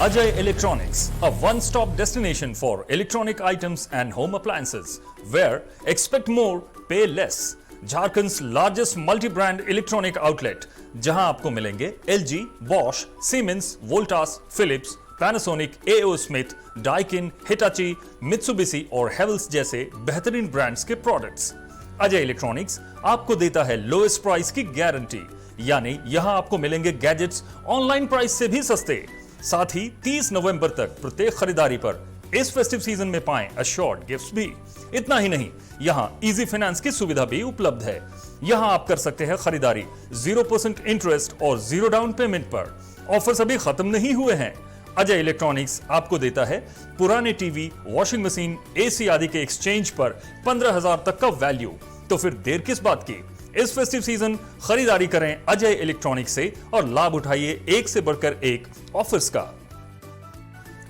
Ajay Electronics, a one-stop destination for electronic items and home appliances, where expect more, pay less. Jharkhand's largest multi brand electronic outlet, जहां आपको मिलेंगे LG, Bosch, Siemens, Voltas, Philips, Panasonic, AO Smith, Daikin, Hitachi, Mitsubishi और Havells जैसे बेहतरीन brands के products. Ajay electronics आपको देता है लोएस्ट प्राइस की गारंटी, यानी यहां आपको मिलेंगे गैजेट्स ऑनलाइन प्राइस से भी सस्ते। साथ ही 30 नवंबर तक प्रत्येक खरीदारी पर इस फेस्टिव सीजन में पाएं अश्योर्ड गिफ्ट्स भी। इतना ही नहीं, यहां इजी फाइनेंस की सुविधा भी उपलब्ध है। यहां आप कर सकते हैं खरीदारी 0% इंटरेस्ट और 0 डाउन पेमेंट पर। ऑफर्स अभी खत्म नहीं हुए हैं। अजय इलेक्ट्रॉनिक्स आपको देता है पुराने टीवी, वॉशिंग मशीन, एसी आदि के एक्सचेंज पर 15,000 तक का वैल्यू। तो फिर देर किस बात की, इस फेस्टिव सीजन खरीदारी करें अजय इलेक्ट्रॉनिक्स से और लाभ उठाइए एक से बढ़कर एक ऑफर्स का।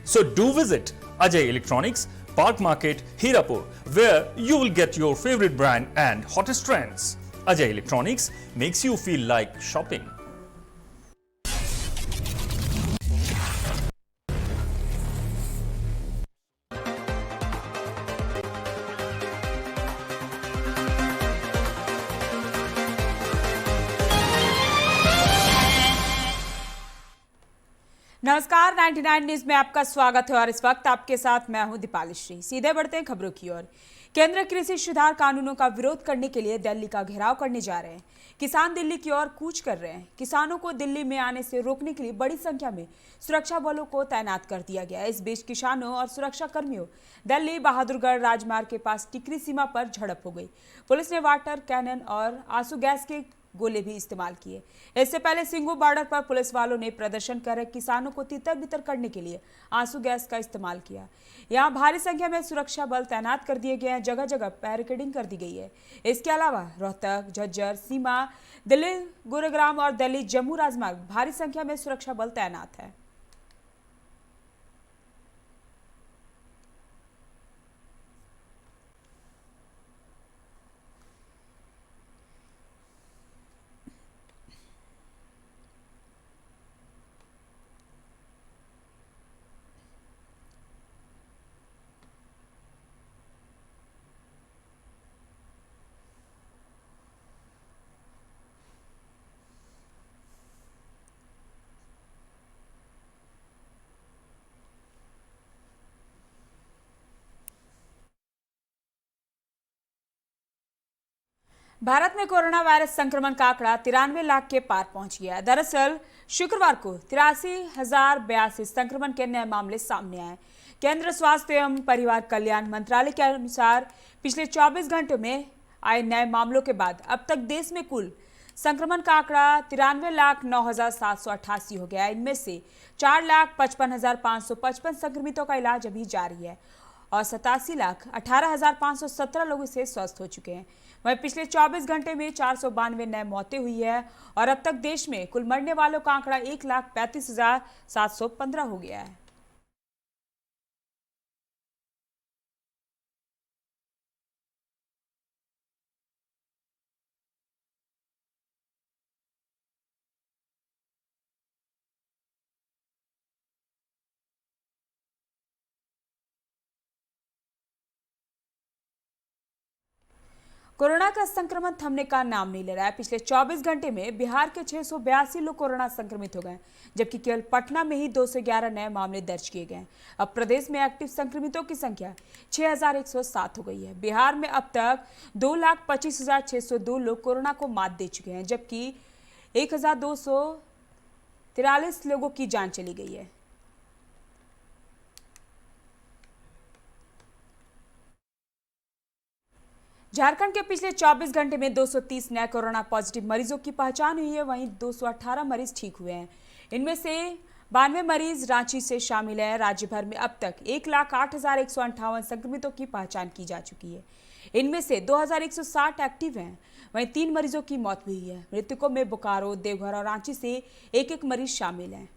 So do visit Ajay Electronics, Park Market, Hirapur, where you will get your favorite brand and hottest trends. Ajay Electronics makes you feel like shopping. नमस्कार, 99 न्यूज में आपका स्वागत है और इस वक्त आपके साथ मैं हूं दीपाली श्री। सीधे बढ़ते हैं खबरों की ओर। केंद्र कृषि सुधार कानूनों का विरोध करने के लिए दिल्ली का घेराव करने जा रहे हैं। किसान दिल्ली की ओर कूच कर रहे हैं। किसानों को दिल्ली में आने से रोकने के लिए बड़ी संख्या में सुरक्षा बलों को तैनात कर दिया गया है। इस बीच किसानों और सुरक्षा कर्मियों दिल्ली बहादुरगढ़ राजमार्ग के पास टिकरी सीमा पर झड़प हो गई। पुलिस ने वाटर कैनन और आंसू गैस के गोले भी इस्तेमाल किए। इससे पहले सिंगू बॉर्डर पर पुलिस वालों ने प्रदर्शन कर रहे किसानों को तितर बितर करने के लिए आंसू गैस का इस्तेमाल किया। यहां भारी संख्या में सुरक्षा बल तैनात कर दिए गए हैं। जगह जगह बैरिकेडिंग कर दी गई है। इसके अलावा रोहतक, झज्जर सीमा, दिल्ली गुरुग्राम और दिल्ली जम्मू राजमार्ग भारी संख्या में सुरक्षा बल तैनात है। भारत में कोरोना वायरस संक्रमण का आंकड़ा 93 लाख के पार पहुंच गया है। दरअसल शुक्रवार को 83,082 संक्रमण के नए मामले सामने आए। केंद्र स्वास्थ्य एवं परिवार कल्याण मंत्रालय के अनुसार पिछले 24 घंटों में आए नए मामलों के बाद अब तक देश में कुल संक्रमण का आंकड़ा 93,09,788 हो गया है। इनमें से 4,55,555 संक्रमितों का इलाज अभी जारी है और 87,18,517 लोग इससे स्वस्थ हो चुके हैं। वहीं पिछले 24 घंटे में 492 नए मौतें हुई है और अब तक देश में कुल मरने वालों का आंकड़ा 1,35,715 हो गया है। कोरोना का संक्रमण थमने का नाम नहीं ले रहा है। पिछले 24 घंटे में बिहार के 682 लोग कोरोना संक्रमित हो गए, जबकि केवल पटना में ही 211 नए मामले दर्ज किए गए। अब प्रदेश में एक्टिव संक्रमितों की संख्या 6,107 हो गई है। बिहार में अब तक 2,25,602 लोग कोरोना को मात दे चुके हैं, जबकि 1,243 लोगों की जान चली गई है। झारखंड के पिछले 24 घंटे में 230 नए कोरोना पॉजिटिव मरीजों की पहचान हुई है। वहीं 218 मरीज ठीक हुए हैं। इनमें से 92 मरीज रांची से शामिल है। राज्य भर में अब तक 1,08,158 संक्रमितों की पहचान की जा चुकी है। इनमें से 2,160 एक्टिव हैं। वहीं 3 मरीजों की मौत हुई है। मृतकों में बोकारो, देवघर और रांची से एक एक मरीज शामिल हैं।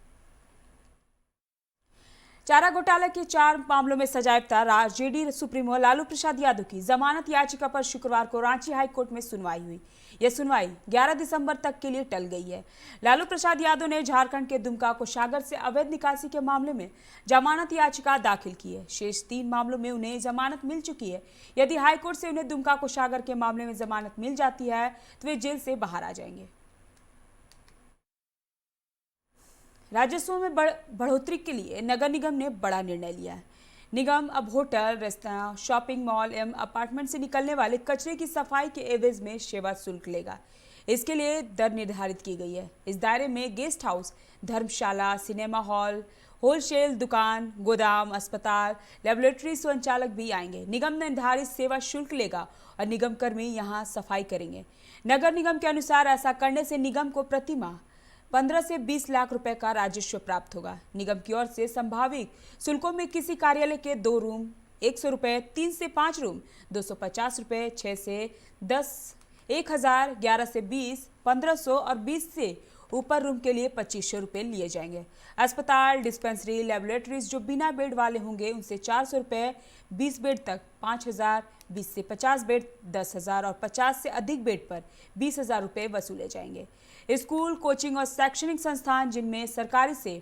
चारा घोटाला के 4 मामलों में सजायाफ्ता आरजेडी सुप्रीमो लालू प्रसाद यादव की जमानत याचिका पर शुक्रवार को रांची हाईकोर्ट में सुनवाई हुई। यह सुनवाई 11 दिसंबर तक के लिए टल गई है। लालू प्रसाद यादव ने झारखंड के दुमका कोषागार से अवैध निकासी के मामले में जमानत याचिका दाखिल की है। शेष 3 मामलों में उन्हें जमानत मिल चुकी है। यदि हाईकोर्ट से उन्हें दुमका कोषागार के मामले में जमानत मिल जाती है तो वे जेल से बाहर आ जाएंगे। राजस्व में बढ़ोतरी के लिए नगर निगम ने बड़ा निर्णय लिया है। निगम अब होटल, रेस्तरां, शॉपिंग मॉल एवं अपार्टमेंट से निकलने वाले कचरे की सफाई के एवज में सेवा शुल्क लेगा। इसके लिए दर निर्धारित की गई है। इस दायरे में गेस्ट हाउस, धर्मशाला, सिनेमा हॉल, होलसेल दुकान, गोदाम, अस्पताल, लेबोरेटरी संचालक भी आएंगे। निगम निर्धारित सेवा शुल्क लेगा और निगम कर्मी यहां सफाई करेंगे। नगर निगम के अनुसार ऐसा करने से निगम को प्रति माह 15 से 20 लाख रुपए का राजस्व प्राप्त होगा। निगम की ओर से संभावित शुल्कों में किसी कार्यालय के 2 रूम 100 रुपए, 3 से 5 रूम 250 रुपए, 6 से 10 1000, 11 से 20 1500 और 20 से ऊपर रूम के लिए 2500 रुपए लिए जाएंगे। अस्पताल, डिस्पेंसरी, लेबोरेटरीज जो बिना बेड वाले होंगे उनसे 400 रुपए, 20 बेड तक 5000, 20 से 50 बेड 10,000 और 50 से अधिक बेड पर 20,000 रुपए वसूले जाएंगे। स्कूल, कोचिंग और शैक्षणिक संस्थान जिनमें सरकारी से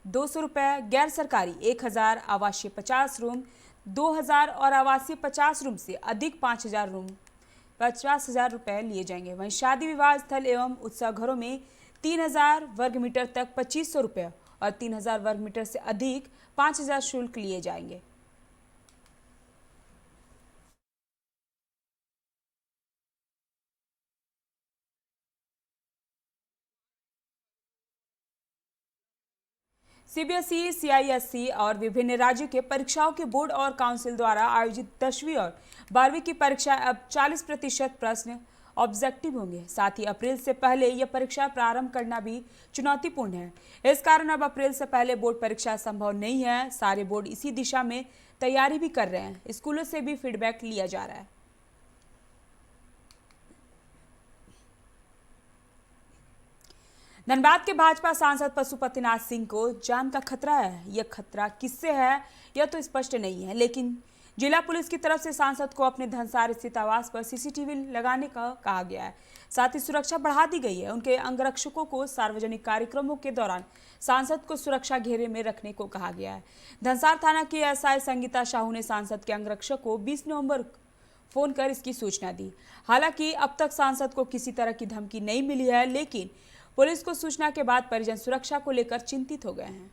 200 रुपए, गैर सरकारी 1000, आवासीय 50 रूम 2000 और आवासीय 50 रूम से अधिक 5000 रूम 50,000 रुपए लिए जाएंगे। वहीं शादी विवाह स्थल एवं उत्सव घरों में 3000 वर्ग मीटर तक 2500 रुपये और 3000 वर्ग मीटर से अधिक 5000 शुल्क लिए जाएंगे। सीबीएसई, सीआईएसई और विभिन्न राज्यों के परीक्षाओं के बोर्ड और काउंसिल द्वारा आयोजित 10वीं और 12वीं की परीक्षा अब 40% प्रश्न ऑब्जेक्टिव होंगे। साथ ही अप्रैल से पहले यह परीक्षा प्रारंभ करना भी चुनौतीपूर्ण है। इस कारण अब अप्रैल से पहले बोर्ड परीक्षा संभव नहीं है। सारे बोर्ड इसी दिशा में तैयारी भी कर रहे हैं। स्कूलों से भी फीडबैक लिया जा रहा है। धनबाद के भाजपा सांसद पशुपतिनाथ सिंह को जान का खतरा है। यह खतरा किससे है यह तो स्पष्ट नहीं है, लेकिन जिला पुलिस की तरफ से सांसद को अपने धनसार स्थित आवास पर सीसीटीवी लगाने का कहा गया है। साथ ही सुरक्षा बढ़ा दी गई है। उनके अंगरक्षकों को सार्वजनिक कार्यक्रमों के दौरान सांसद को सुरक्षा घेरे में रखने को कहा गया है। धनसार थाना की एसआई संगीता साहू ने सांसद के अंगरक्षक को 20 नवंबर फोन कर इसकी सूचना दी। हालांकि अब तक सांसद को किसी तरह की धमकी नहीं मिली है, लेकिन पुलिस को सूचना के बाद परिजन सुरक्षा को लेकर चिंतित हो गए हैं।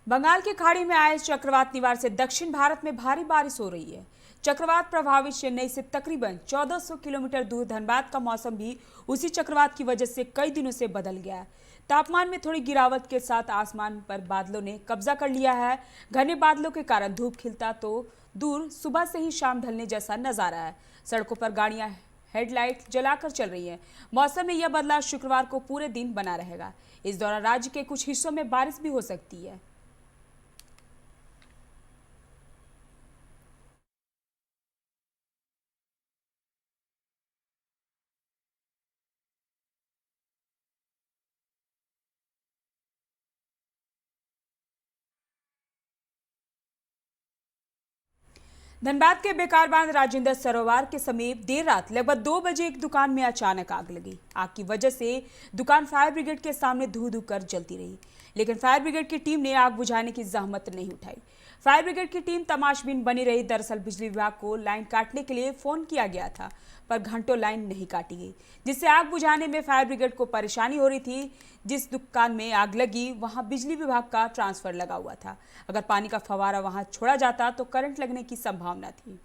बंगाल की खाड़ी में आए चक्रवात निवार से दक्षिण भारत में भारी बारिश हो रही है। चक्रवात प्रभावित चेन्नई से तकरीबन 1400 किलोमीटर दूर धनबाद का मौसम भी उसी चक्रवात की वजह से कई दिनों से बदल गया है। तापमान में थोड़ी गिरावट के साथ आसमान पर बादलों ने कब्जा कर लिया है। घने बादलों के कारण धूप खिलता तो दूर सुबह से ही शाम ढलने जैसा नजारा है। सड़कों पर गाड़ियां हेडलाइट जलाकर चल रही हैं। मौसम में यह बदलाव शुक्रवार को पूरे दिन बना रहेगा। इस दौरान राज्य के कुछ हिस्सों में बारिश भी हो सकती है। धनबाद के बेकार बांध राजेंद्र सरोवर के समीप देर रात लगभग 2 बजे एक दुकान में अचानक आग लगी। आग की वजह से दुकान फायर ब्रिगेड के सामने धू धू कर जलती रही, लेकिन फायर ब्रिगेड की टीम ने आग बुझाने की जहमत नहीं उठाई। फायर ब्रिगेड की टीम तमाशबीन बनी रही। दरअसल बिजली विभाग को लाइन काटने के लिए फोन किया गया था, पर घंटों लाइन नहीं काटी गई, जिससे आग बुझाने में फायर ब्रिगेड को परेशानी हो रही थी। जिस दुकान में आग लगी वहां बिजली विभाग का ट्रांसफर लगा हुआ था। अगर पानी का फव्वारा वहां छोड़ा जाता तो करंट लगने की संभावना थी।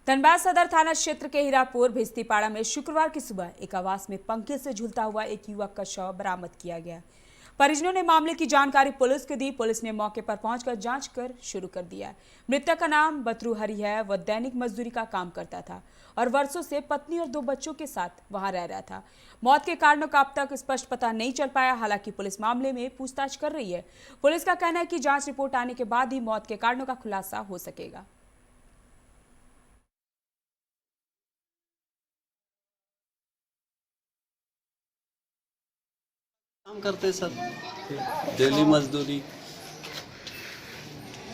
धनबाद सदर थाना क्षेत्र के हीरापुर भिस्तीपाड़ा में शुक्रवार की सुबह एक आवास में पंखे से झूलता हुआ एक युवक का शव बरामद किया गया। परिजनों ने मामले की जानकारी पुलिस को दी। पुलिस ने मौके पर पहुंचकर जांच शुरू कर दिया। मृतक का नाम बतरू हरी है। वह दैनिक मजदूरी का काम करता था और वर्षों से पत्नी और 2 बच्चों के साथ वहां रह रहा था। मौत के कारणों का अब तक स्पष्ट पता नहीं चल पाया। हालांकि पुलिस मामले में पूछताछ कर रही है। पुलिस का कहना है कि जांच रिपोर्ट आने के बाद ही मौत के कारणों का खुलासा हो सकेगा। काम करते सर, डेली मजदूरी।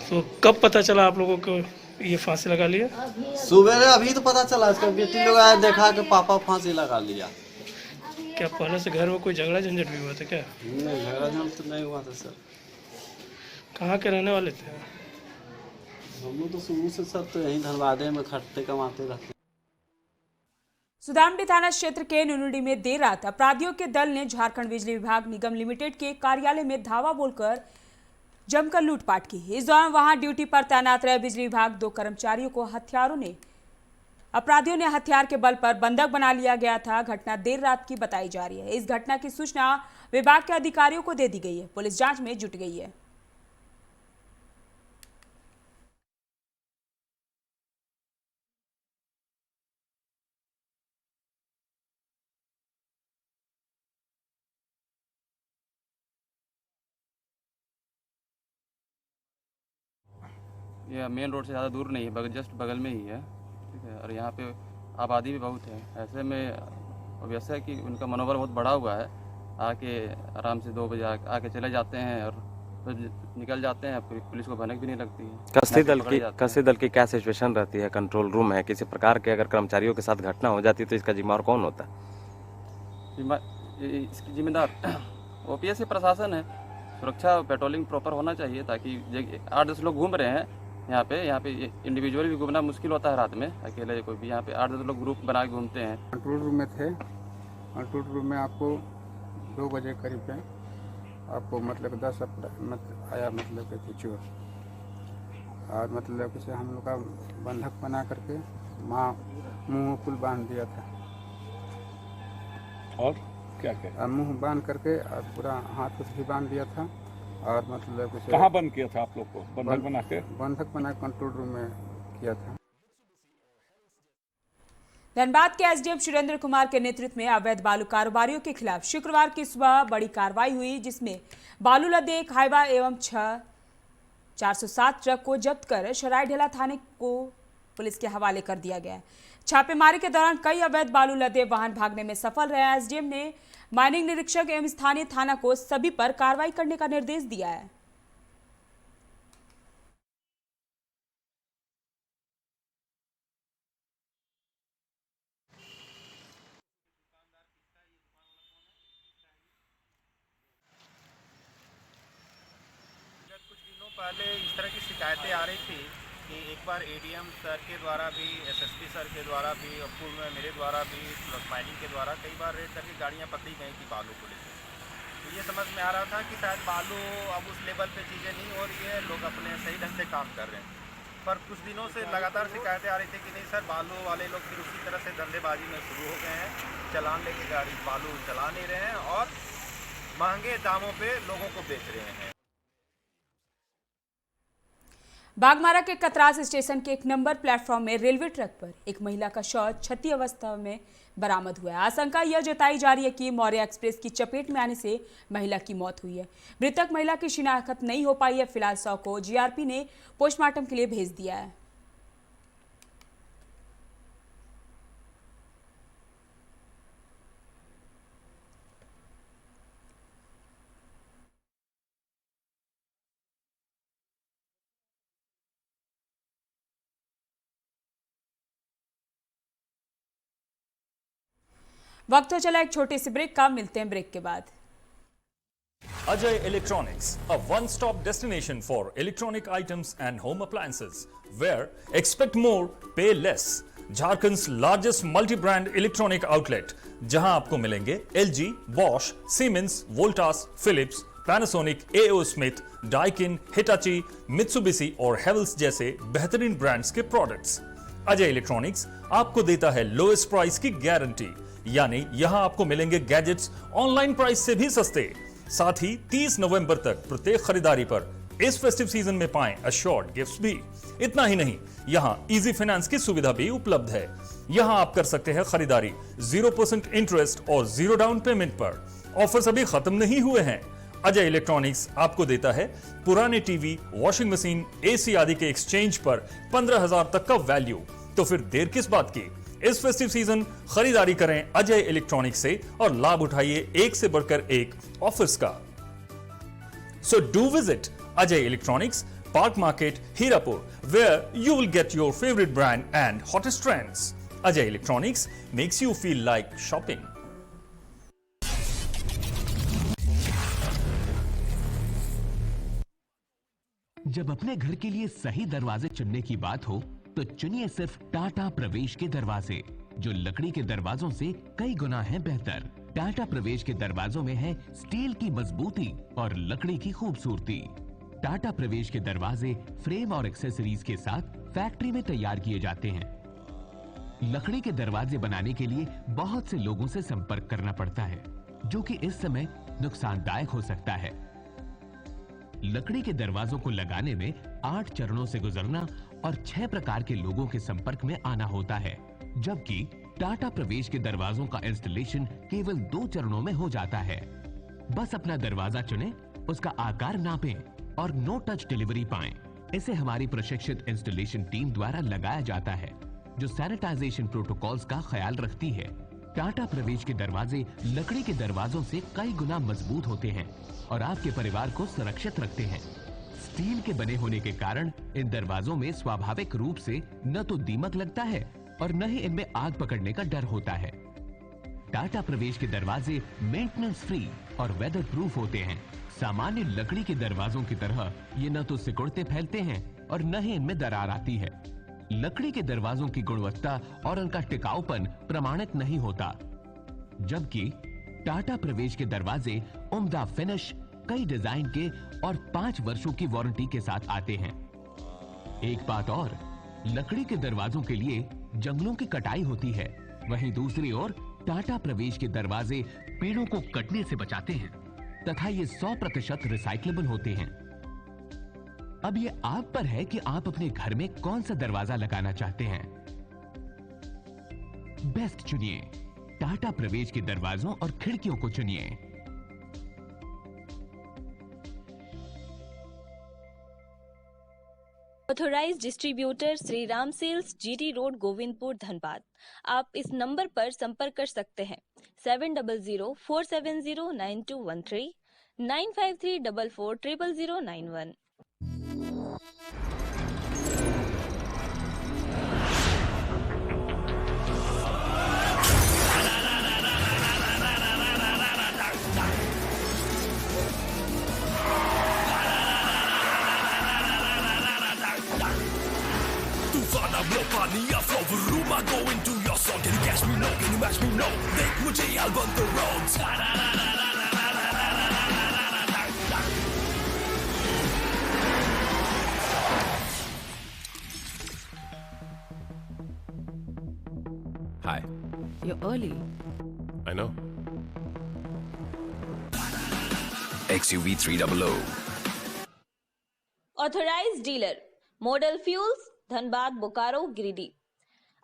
तो कब पता चला आप लोगों को ये फांसी लगा लिया? सुबह अभी तो पता चला, इसका बेटी लोग आया, देखा कि पापा फांसी लगा लिया। क्या पहले से घर में कोई झगड़ा झंझट भी हुआ था क्या? नहीं, झगड़ा झंझट तो नहीं हुआ था सर। कहाँ के रहने वाले थे? हम लोग तो शुरू से सर तो यहीं धनबादे में खटते कमाते रहते। सुदामडी थाना क्षेत्र के नुनुडी में देर रात अपराधियों के दल ने झारखंड बिजली विभाग निगम लिमिटेड के कार्यालय में धावा बोलकर जमकर लूटपाट की। इस दौरान वहां ड्यूटी पर तैनात रहे बिजली विभाग 2 कर्मचारियों को अपराधियों ने हथियार के बल पर बंधक बना लिया गया था। घटना देर रात की बताई जा रही है। इस घटना की सूचना विभाग के अधिकारियों को दे दी गई है। पुलिस जांच में जुट गई है। यह मेन रोड से ज़्यादा दूर नहीं है, जस्ट बगल में ही है, ठीक है। और यहाँ पे आबादी भी बहुत है। ऐसे में अब ऐसा है कि उनका मनोबल बहुत बढ़ा हुआ है। आके आराम से 2 बजे आके चले जाते हैं और तो निकल जाते हैं। पुलिस को भनक भी नहीं लगती है। कस्ती दल की क्या सिचुएशन रहती है? कंट्रोल रूम है? किसी प्रकार के अगर कर्मचारियों के साथ घटना हो जाती है तो इसका जिम्मेदार कौन होता है? इसकी जिम्मेदार OPS प्रशासन है। सुरक्षा पेट्रोलिंग प्रॉपर होना चाहिए, ताकि 8-10 लोग घूम रहे हैं यहाँ पे इंडिविजुअल भी घूमना मुश्किल होता है रात में। अकेले कोई भी यहाँ पे 8-10 लोग ग्रुप बना के घूमते हैं। कंट्रोल रूम में थे। कंट्रोल रूम में आपको 2 बजे करीब पे आपको मतलब 10 आया, मतलब कि चोर, और मतलब कि हम लोग का बंधक बना करके मुंह पुल बांध दिया था। और क्या मुंह बांध करके और पूरा हाथ भी बांध दिया था। और मतलब कहाँ बंद किया था आप लोग को? बंधक बना कंट्रोल रूम में किया था। धनबाद के एसडीएम सुरेंद्र कुमार के नेतृत्व में अवैध बालू कारोबारियों के खिलाफ शुक्रवार की सुबह बड़ी कार्रवाई हुई, जिसमें बालू लदे एक हाईवा एवं 407 ट्रक को जब्त कर सरायढेला थाने को पुलिस के हवाले कर दिया गया। छापेमारी के दौरान कई अवैध बालू लदे वाहन भागने में सफल रहे। एसडीएम ने माइनिंग निरीक्षक एवं स्थानीय थाना को सभी पर कार्रवाई करने का निर्देश दिया है। कुछ दिनों पहले इस तरह की शिकायतें आ रही थी कि एक बार एडीएम सर के द्वारा भी, एसएसपी सर के द्वारा भी और पूर्व में मेरे द्वारा भी प्लस माइनिंग के द्वारा कई बार रेड करके गाड़ियां पकड़ी गई थी बालू को लेकर। तो ये समझ में आ रहा था कि शायद बालू अब उस लेवल पे चीज़ें नहीं हो रही है, लोग अपने सही ढंग से काम कर रहे हैं। पर कुछ दिनों से लगातार शिकायतें आ रही थी कि नहीं सर, बालू वाले लोग फिर उसी तरह से धंधेबाजी में शुरू हो गए हैं, चालान लेके गाड़ी बालू चला नहीं रहे हैं और महंगे दामों पे लोगों को बेच रहे हैं। बागमारा के कतरास स्टेशन के 1 नंबर प्लेटफॉर्म में रेलवे ट्रैक पर एक महिला का शव क्षति अवस्था में बरामद हुआ है। आशंका यह जताई जा रही है कि मौर्य एक्सप्रेस की चपेट में आने से महिला की मौत हुई है। मृतक महिला की शिनाख्त नहीं हो पाई है। फिलहाल शव को जीआरपी ने पोस्टमार्टम के लिए भेज दिया है। वक्त हो चला एक छोटे से ब्रेक का। मिलते हैं ब्रेक के बाद। Ajay Electronics, a one-stop destination for electronic items and home appliances, where expect more, pay less. Jharkhand's largest multi-brand electronic outlet, जहां आपको मिलेंगे LG, Bosch, Siemens, Voltas, Philips, Panasonic, AO Smith, Daikin, Hitachi, Mitsubishi और Havells जैसे बेहतरीन brands के products. Ajay electronics आपको देता है लोएस्ट प्राइस की गारंटी, यानी यहां आपको मिलेंगे गैजेट्स ऑनलाइन प्राइस से भी सस्ते। साथ ही 30 नवंबर तक प्रत्येक खरीदारी पर इस फेस्टिव सीजन में पाएं अश्योर्ड गिफ्ट्स भी। इतना ही नहीं, यहां इजी फाइनेंस की सुविधा भी उपलब्ध है। यहां आप कर सकते हैं खरीदारी 0% इंटरेस्ट और 0 डाउन पेमेंट पर। ऑफर्स अभी खत्म नहीं हुए हैं। अजय इलेक्ट्रॉनिक्स आपको देता है पुराने टीवी, वॉशिंग मशीन, एसी आदि के एक्सचेंज पर 15,000 तक का वैल्यू। तो फिर देर किस बात की, इस फेस्टिव सीजन खरीदारी करें अजय इलेक्ट्रॉनिक्स से और लाभ उठाइए एक से बढ़कर एक ऑफर्स का। So do visit Ajay Electronics, Park Market, Hirapur, where you will get your favorite brand and hottest trends. Ajay Electronics makes you feel like shopping. जब अपने घर के लिए सही दरवाजे चुनने की बात हो तो चुनिए सिर्फ टाटा प्रवेश के दरवाजे, जो लकड़ी के दरवाजों से कई गुना है बेहतर। टाटा प्रवेश के दरवाजों में है स्टील की मजबूती और लकड़ी की खूबसूरती। टाटा प्रवेश के दरवाजे फ्रेम और एक्सेसरीज के साथ फैक्ट्री में तैयार किए जाते हैं। लकड़ी के दरवाजे बनाने के लिए बहुत से लोगों से संपर्क करना पड़ता है, जो कि इस समय नुकसानदायक हो सकता है। लकड़ी के दरवाजों को लगाने में 8 चरणों से गुजरना और 6 प्रकार के लोगों के संपर्क में आना होता है, जबकि टाटा प्रवेश के दरवाजों का इंस्टॉलेशन केवल 2 चरणों में हो जाता है। बस अपना दरवाजा चुनें, उसका आकार नापें और नो टच डिलीवरी पाएं। इसे हमारी प्रशिक्षित इंस्टॉलेशन टीम द्वारा लगाया जाता है, जो सैनिटाइजेशन प्रोटोकॉल्स का ख्याल रखती है। टाटा प्रवेश के दरवाजे लकड़ी के दरवाजों से कई गुना मजबूत होते हैं और आपके परिवार को सुरक्षित रखते हैं। स्टील के बने होने के कारण इन दरवाजों में स्वाभाविक रूप से न तो दीमक लगता है और न ही इनमें आग पकड़ने का डर होता है। टाटा प्रवेश के दरवाजे मेंटेनेंस फ्री और वेदर प्रूफ होते हैं। सामान्य लकड़ी के दरवाजों की तरह ये न तो सिकुड़ते फैलते हैं और न ही इनमें दरार आती है। लकड़ी के दरवाजों की गुणवत्ता और उनका टिकाऊपन प्रमाणित नहीं होता, जबकि टाटा प्रवेश के दरवाजे उम्दा फिनिश, कई डिजाइन के और 5 वर्षों की वारंटी के साथ आते हैं। एक बात और, लकड़ी के दरवाजों के लिए जंगलों की कटाई होती है, वहीं दूसरी ओर टाटा प्रवेश के दरवाजे पेड़ों को कटने से बचाते हैं तथा ये 100% रिसाइक्लेबल होते हैं। अब ये आप पर है कि आप अपने घर में कौन सा दरवाजा लगाना चाहते हैं। बेस्ट चुनिए, टाटा प्रवेश के दरवाजों और खिड़कियों को चुनिए। Authorised distributor Shri Ram sales, GT road, Govindpur, Dhanbad. आप इस नंबर पर संपर्क कर सकते हैं 7004709213 9534400091। Go into your song, can you catch me? No, can you match me? No, देख मुझे I'll burn the roads. Hi. You're early. I know. XUV 300. Authorised dealer model fuels, Dhanbad, Bokaro, Giridih.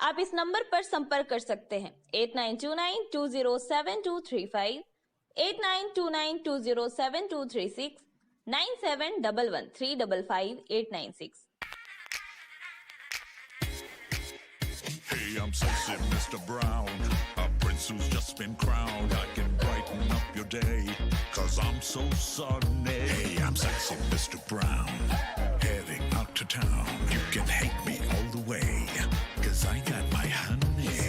आप इस नंबर पर संपर्क कर सकते हैं 8929207235, 8929207236, 9711355896। Hey, I'm sexy Mr. Brown, a prince who's just been crowned. I can brighten up your day, 'cause I'm so sunny. Hey, I'm sexy Mr. Brown, heading out to town. You can hate me all the way, 'cause I got my honey.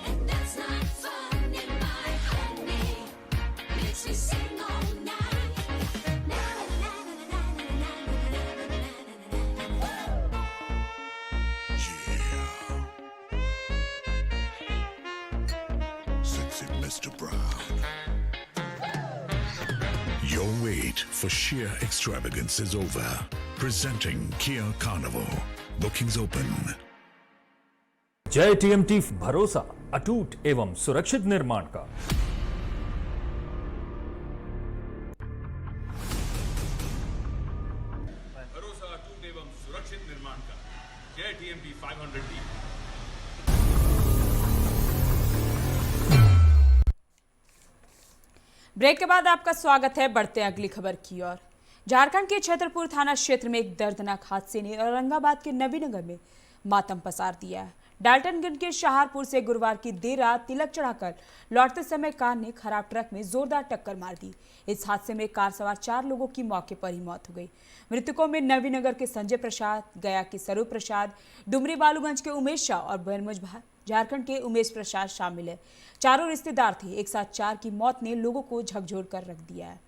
And that's not funny, my honey makes me sing all night. Sexy Mr. Brown. Your wait for sheer extravagance is over. Presenting Kia Carnival. Bookings open. जय TMT, भरोसा अटूट एवं सुरक्षित निर्माण का। भरोसा अटूट एवं सुरक्षित निर्माण का। जय टीएमटी 500D। ब्रेक के बाद आपका स्वागत है। बढ़ते हैं अगली खबर की ओर। झारखंड के छतरपुर थाना क्षेत्र में एक दर्दनाक हादसे ने औरंगाबाद के नवीनगर में मातम पसार दिया है। डाल्टनगंज के शाहपुर से गुरुवार की देर रात तिलक चढ़ाकर लौटते समय कार ने खराब ट्रक में जोरदार टक्कर मार दी। इस हादसे में कार सवार 4 लोगों की मौके पर ही मौत हो गई। मृतकों में नवीनगर के संजय प्रसाद, गया के स्वरूप प्रसाद, डुमरी बालूगंज के उमेश शाह और बेरमोज झारखंड के उमेश प्रसाद शामिल है। चारों रिश्तेदार थे। एक साथ 4 की मौत ने लोगों को झकझोर कर रख दिया है।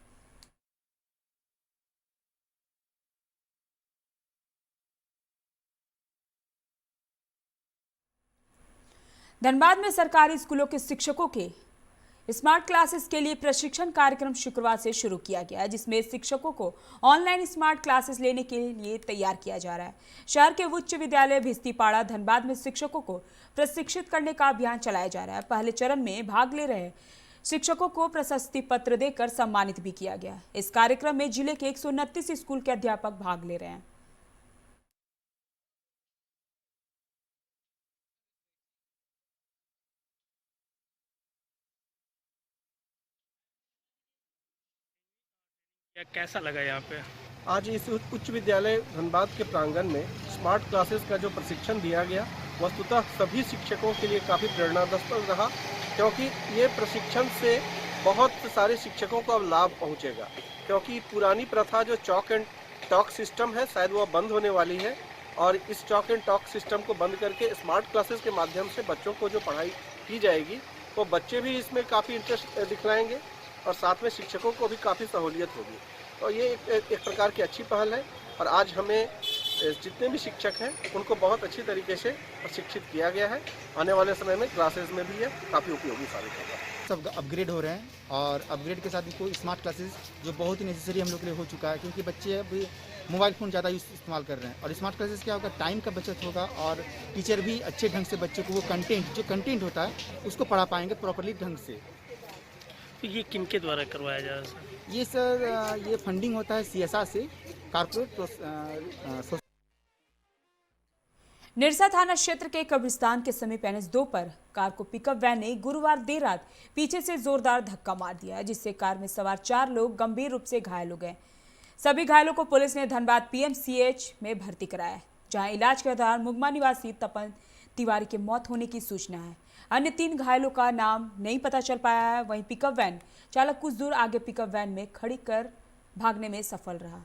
धनबाद में सरकारी स्कूलों के शिक्षकों के स्मार्ट क्लासेस के लिए प्रशिक्षण कार्यक्रम शुक्रवार से शुरू किया गया है, जिसमें शिक्षकों को ऑनलाइन स्मार्ट क्लासेस लेने के लिए तैयार किया जा रहा है। शहर के उच्च विद्यालय भिस्तीपाड़ा धनबाद में शिक्षकों को प्रशिक्षित करने का अभियान चलाया जा रहा है। पहले चरण में भाग ले रहे शिक्षकों को प्रशस्ति पत्र देकर सम्मानित भी किया गया। इस कार्यक्रम में जिले के 129 स्कूल के अध्यापक भाग ले रहे हैं। कैसा लगा यहाँ पे? आज इस उच्च विद्यालय धनबाद के प्रांगण में स्मार्ट क्लासेस का जो प्रशिक्षण दिया गया, वस्तुतः सभी शिक्षकों के लिए काफ़ी प्रेरणास्पद रहा, क्योंकि ये प्रशिक्षण से बहुत सारे शिक्षकों को अब लाभ पहुँचेगा। क्योंकि पुरानी प्रथा जो चॉक एंड टॉक सिस्टम है, शायद वो बंद होने वाली है, और इस चॉक एंड टॉक सिस्टम को बंद करके स्मार्ट क्लासेस के माध्यम से बच्चों को जो पढ़ाई की जाएगी, वो बच्चे भी इसमें काफ़ी इंटरेस्ट दिखलाएंगे और साथ में शिक्षकों को भी काफ़ी सहूलियत होगी। तो ये एक प्रकार की अच्छी पहल है, और आज हमें जितने भी शिक्षक हैं उनको बहुत अच्छी तरीके से प्रशिक्षित किया गया है। आने वाले समय में क्लासेस में भी ये काफ़ी उपयोगी साबित होगा। सब अपग्रेड हो रहे हैं, और अपग्रेड के साथ इनको स्मार्ट क्लासेस जो बहुत ही नेसेसरी हम लोग के लिए हो चुका है, क्योंकि बच्चे अभी मोबाइल फ़ोन ज़्यादा इस्तेमाल कर रहे हैं। और स्मार्ट क्लासेस क्या होगा, टाइम का बचत होगा, और टीचर भी अच्छे ढंग से बच्चे को वो कंटेंट होता है उसको पढ़ा पाएंगे प्रॉपरली ढंग से। तो ये किनके द्वारा करवाया जा रहा है? ये सर ये फंडिंग होता है CSR से, कारपोरेट। निरसा थाना क्षेत्र के कब्रिस्तान के समीप NH2 पर कार को पिकअप वैन ने गुरुवार देर रात पीछे से जोरदार धक्का मार दिया, जिससे कार में सवार 4 लोग गंभीर रूप से घायल हो गए। सभी घायलों को पुलिस ने धनबाद PMCH में भर्ती कराया, जहां इलाज के दौरान मुगमा निवासी तपन तिवारी की मौत होने की सूचना है। अन्य 3 घायलों का नाम नहीं पता चल पाया है। वहीं पिकअप वैन चालक कुछ दूर आगे पिकअप वैन में खड़ी कर भागने में सफल रहा।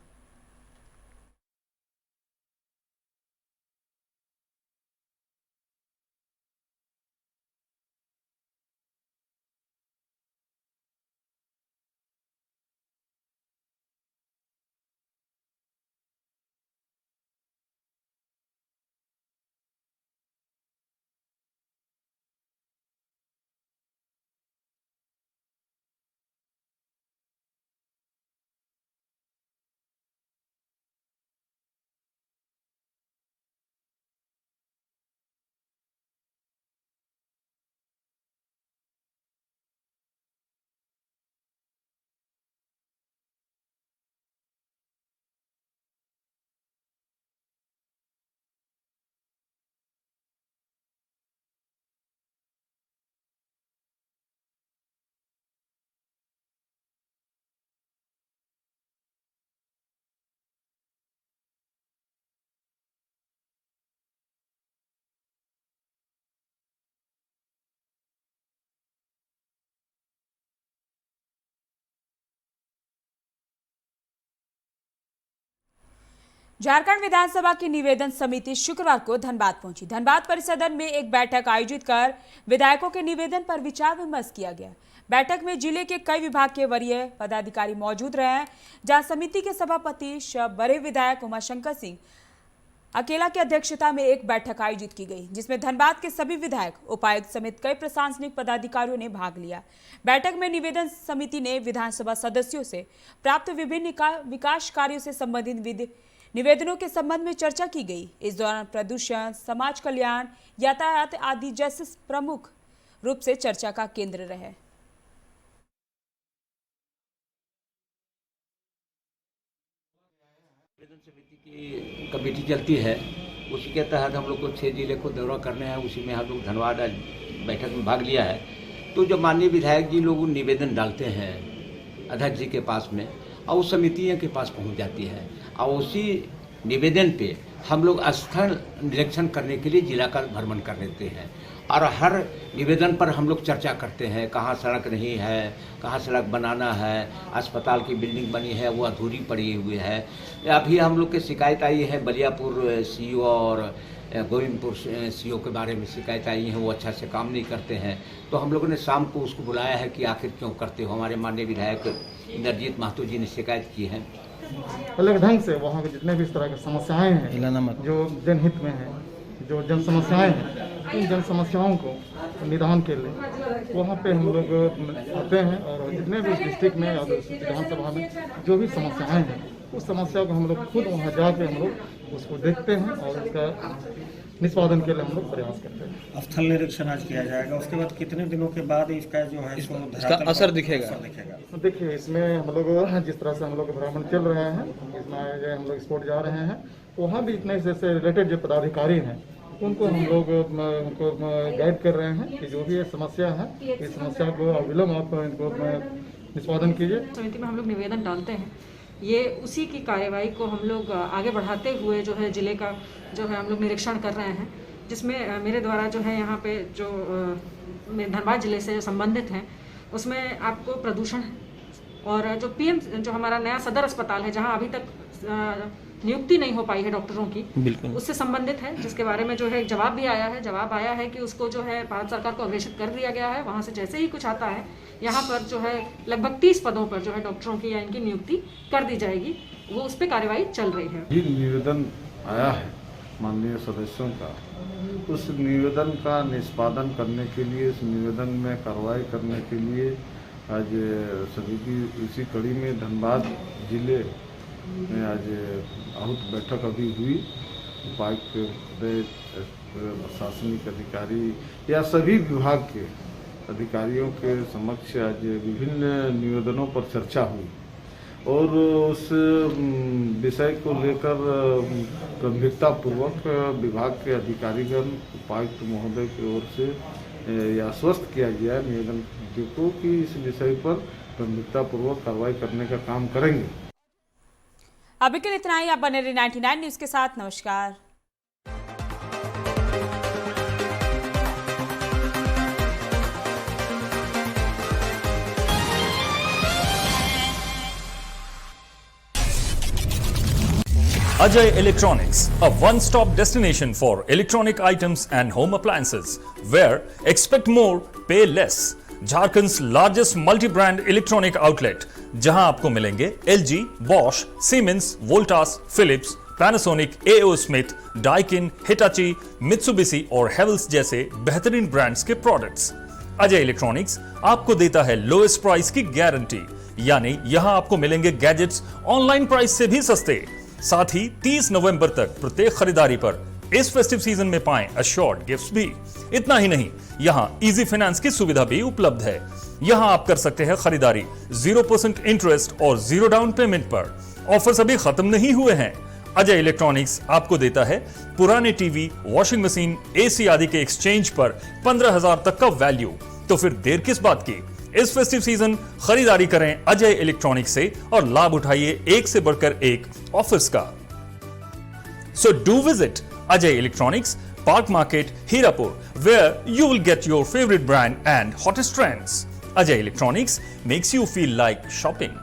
झारखंड विधानसभा की निवेदन समिति शुक्रवार को धनबाद पहुंची। धनबाद परिसदन में एक बैठक आयोजित कर विधायकों के निवेदन पर विचार विमर्श किया गया। बैठक में जिले के कई विभाग के वरीय पदाधिकारी मौजूद रहे हैं, जहां समिति के सभापति बड़े विधायक उमाशंकर सिंह अकेला की अध्यक्षता में एक बैठक आयोजित की गई, जिसमें धनबाद के सभी विधायक, उपायुक्त समेत कई प्रशासनिक पदाधिकारियों ने भाग लिया। बैठक में निवेदन समिति ने विधानसभा सदस्यों से प्राप्त विभिन्न विकास कार्यों से संबंधित निवेदनों के संबंध में चर्चा की गई। इस दौरान प्रदूषण, समाज कल्याण, यातायात आदि जैसे प्रमुख रूप से चर्चा का केंद्र रहे। समिति की कमेटी चलती है, उसी के तहत हम लोग को 6 जिले को दौरा करने हैं। उसी में हम लोग धनबाद बैठक में भाग लिया है। तो जो माननीय विधायक जी लोग निवेदन डालते हैं अध्यक्ष जी के पास में और उस समितियों के पास पहुंच जाती है और उसी निवेदन पे हम लोग स्थल निरीक्षण करने के लिए जिला का भ्रमण कर लेते हैं और हर निवेदन पर हम लोग चर्चा करते हैं। कहाँ सड़क नहीं है, कहाँ सड़क बनाना है, अस्पताल की बिल्डिंग बनी है वो अधूरी पड़ी हुई है। अभी हम लोग की शिकायत आई है बलियापुर सीओ और गोविंदपुर सीओ के बारे में शिकायत आई है, वो अच्छा से काम नहीं करते हैं। तो हम लोगों ने शाम को उसको बुलाया है कि आखिर क्यों करते हो। हमारे माननीय विधायक इंद्रजीत महतो जी ने शिकायत की है। अलग ढंग से वहाँ के जितने भी इस तरह की समस्याएं हैं जो जनहित में हैं, जो जन समस्याएं हैं, इन जन समस्याओं को निदान के लिए वहाँ पे हम लोग आते हैं और जितने भी डिस्ट्रिक्ट में और विधानसभा में जो भी समस्याएं हैं उस समस्या को हम लोग खुद वहाँ जाके हम लोग उसको देखते हैं और उसका निष्पादन के लिए हम लोग प्रयास करते हैं। स्थल निरीक्षण आज किया जाएगा, उसके बाद कितने दिनों के बाद इसका जो है इसका असर दिखेगा? देखिए, इसमें हम लोग जिस तरह से हम लोग भ्रमण चल रहे हैं, इसमें हम लोग स्पोर्ट जा रहे हैं, वहाँ भी इतने से रिलेटेड जो पदाधिकारी हैं उनको हम लोग उनको गाइड कर रहे हैं कि जो भी ये समस्या है इस समस्या को अविलंब आप इनको निष्पादन कीजिए। समिति में हम लोग निवेदन डालते हैं, ये उसी की कार्यवाही को हम लोग आगे बढ़ाते हुए जो है जिले का जो है हम लोग निरीक्षण कर रहे हैं, जिसमें मेरे द्वारा जो है यहाँ पे जो धनबाद जिले से संबंधित हैं उसमें आपको प्रदूषण और जो पीएम जो हमारा नया सदर अस्पताल है जहाँ अभी तक नियुक्ति नहीं हो पाई है डॉक्टरों की, उससे संबंधित है, जिसके बारे में जो है जवाब भी आया है। जवाब आया है कि उसको जो है भारत सरकार को अग्रेषित कर दिया गया है। वहाँ से जैसे ही कुछ आता है यहाँ पर जो है लगभग 30 पदों पर जो है डॉक्टरों की या इनकी नियुक्ति कर दी जाएगी, वो उस पर कार्यवाही चल रही है। ये निवेदन आया है माननीय सदस्यों का, उस निवेदन का निष्पादन करने के लिए, इस निवेदन में कार्रवाई करने के लिए आज समिति इसी कड़ी में धनबाद जिले में आज आहूत बैठक अभी हुई। उपायुक्त प्रशासनिक अधिकारी या सभी विभाग के अधिकारियों के समक्ष आज विभिन्न निवेदनों पर चर्चा हुई और उस विषय को लेकर गंभीरतापूर्वक विभाग के अधिकारीगण उपायुक्त महोदय की ओर से यह आश्वस्त किया गया निवेदन को कि इस विषय पर गंभीरतापूर्वक कार्रवाई करने का काम करेंगे। अभी के लिए इतना ही। आप बने रहिए 99 न्यूज के साथ। नमस्कार। Ajay Electronics, a one-stop destination for electronic items and home appliances, where expect more, pay less. Jharkhand's largest multi brand electronic outlet, जहां आपको मिलेंगे LG, Bosch, Siemens, Voltas, Philips, Panasonic, AO Smith, Daikin, Hitachi, Mitsubishi और Havells जैसे बेहतरीन brands के products. Ajay electronics आपको देता है लोएस्ट प्राइस की गारंटी, यानी यहां आपको मिलेंगे गैजेट्स ऑनलाइन प्राइस से भी सस्ते। साथ ही 30 नवंबर तक प्रत्येक खरीदारी पर इस फेस्टिव सीजन में पाएं अश्योर्ड गिफ्ट्स भी। इतना ही नहीं, यहां इजी फाइनेंस की सुविधा भी उपलब्ध है। यहां आप कर सकते हैं खरीदारी 0% इंटरेस्ट और 0 डाउन पेमेंट पर। ऑफर्स अभी खत्म नहीं हुए हैं। अजय इलेक्ट्रॉनिक्स आपको देता है पुराने टीवी, वॉशिंग मशीन, एसी आदि के एक्सचेंज पर 15,000 तक का वैल्यू। तो फिर देर किस बात की? इस फेस्टिव सीजन खरीदारी करें अजय इलेक्ट्रॉनिक्स से और लाभ उठाइए एक से बढ़कर एक ऑफर्स का। So do visit Ajay Electronics, Park Market, Hirapur, where you will get your favorite brand and hottest trends. Ajay Electronics makes you feel like shopping.